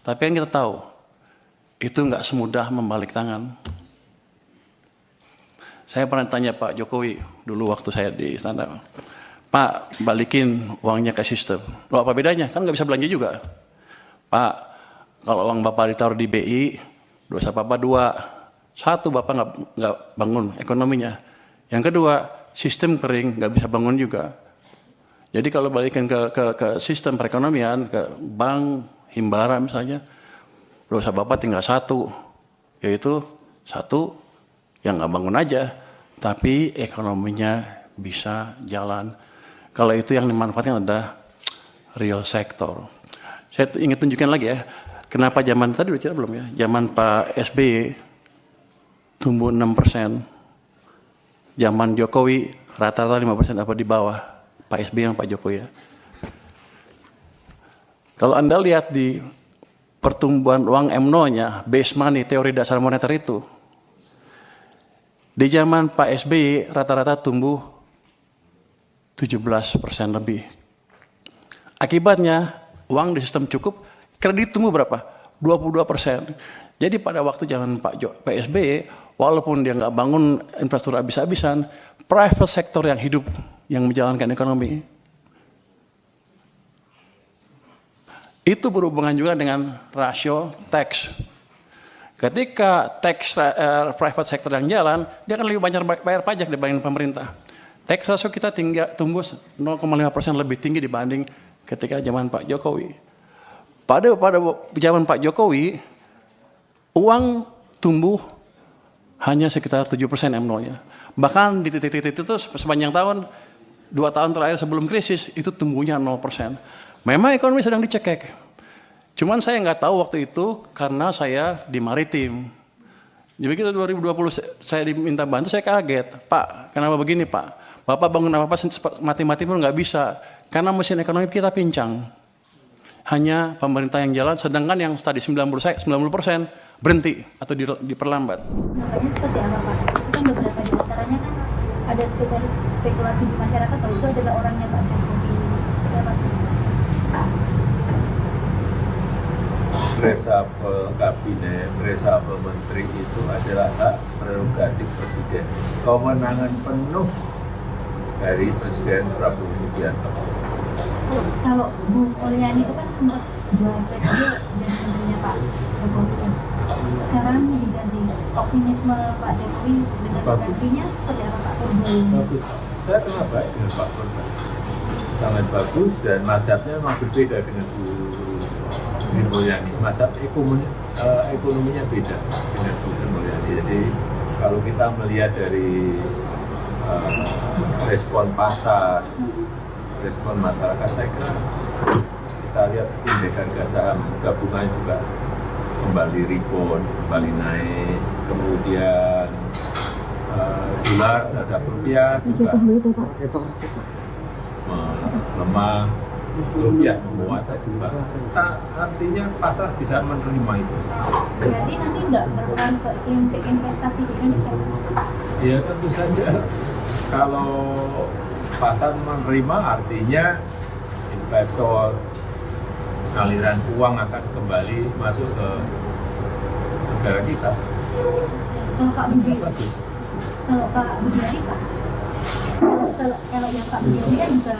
Tapi yang kita tahu, itu nggak semudah membalik tangan. Saya pernah tanya Pak Jokowi dulu waktu saya di istana, Pak, balikin uangnya ke sistem. Loh, apa bedanya? Kan nggak bisa belanja juga. Pak, kalau uang Bapak ditaruh di BI, dosa Bapak dua. Satu, Bapak nggak bangun ekonominya. Yang kedua, sistem kering, nggak bisa bangun juga. Jadi kalau balikin ke sistem perekonomian, ke bank, himbara misalnya, dosa Bapak tinggal satu, yaitu satu yang nggak bangun aja, tapi ekonominya bisa jalan. Kalau itu yang dimanfaatkan adalah real sector. Saya ingin tunjukkan lagi ya, kenapa zaman tadi udah cerita belum ya? Zaman Pak SBY tumbuh 6%, zaman Jokowi rata-rata 5% apa di bawah. Pak SBY yang Pak Jokowi ya. Kalau Anda lihat di pertumbuhan uang MNO-nya, base money, teori dasar moneter itu, di zaman Pak SBY rata-rata tumbuh 17% lebih. Akibatnya, uang di sistem cukup, kredit tumbuh berapa? 22%. Jadi pada waktu zaman Pak SBY, walaupun dia nggak bangun infrastruktur habis-habisan, private sector yang hidup, yang menjalankan ekonomi. Itu berhubungan juga dengan rasio tax. Ketika tax private sector yang jalan, dia akan lebih banyak bayar pajak dibanding pemerintah. Tax ratio kita tumbuh 0,5% lebih tinggi dibanding ketika zaman Pak Jokowi. Pada zaman Pak Jokowi, uang tumbuh hanya sekitar 7% MNO-nya. Bahkan di titik-titik itu sepanjang tahun, 2 tahun terakhir sebelum krisis, itu tumbuhnya 0%. Memang ekonomi sedang dicekek. Cuman saya nggak tahu waktu itu karena saya di maritim. Jadi begitu 2020 saya diminta bantu, saya kaget. Pak, kenapa begini Pak? Bapak bangun apa-apa mati-mati pun nggak bisa. Karena mesin ekonomi kita pincang. Hanya pemerintah yang jalan, sedangkan yang tadi 90% berhenti atau diperlambat. Nampaknya seperti apa Pak? Itu kan beberapa di antaranya kan ada spekulasi di masyarakat bahwa itu adalah orangnya Pak Jokowi. Seperti apa sih? Reshuffle kabinet, reshuffle menteri itu adalah hak prerogatif presiden. Kewenangan penuh dari Presiden Prabowo Subianto. Kalau Bu Mulyani itu kan sempat jual PJ dan menterinya Pak Jokowi. Sekarang diganti, optimisme Pak Jokowi dengan penggantinya seperti apa Pak Purbo? Bagus. Saya kenal baik dengan Pak Purbo. Sangat bagus dan mazhabnya memang berbeda dengan Bu Mulyani. Mazhab ekonominya beda dengan Bu Mulyani. Jadi kalau kita melihat dari respon pasar, respon masyarakat, saya kira kita lihat indeks harga saham gabungan juga kembali rebound, kembali naik, kemudian dolar terhadap rupiah juga melemah, rupiah menguasai dolar. Artinya pasar bisa menerima itu. Berarti nanti nggak berperan ke investasi di Indonesia? Ya tentu saja. Kalau pasar menerima artinya investor, aliran uang akan kembali masuk ke negara kita. Kalau Pak Budi, kalau Pak Budi Pak, kalau yang Pak Budi kan juga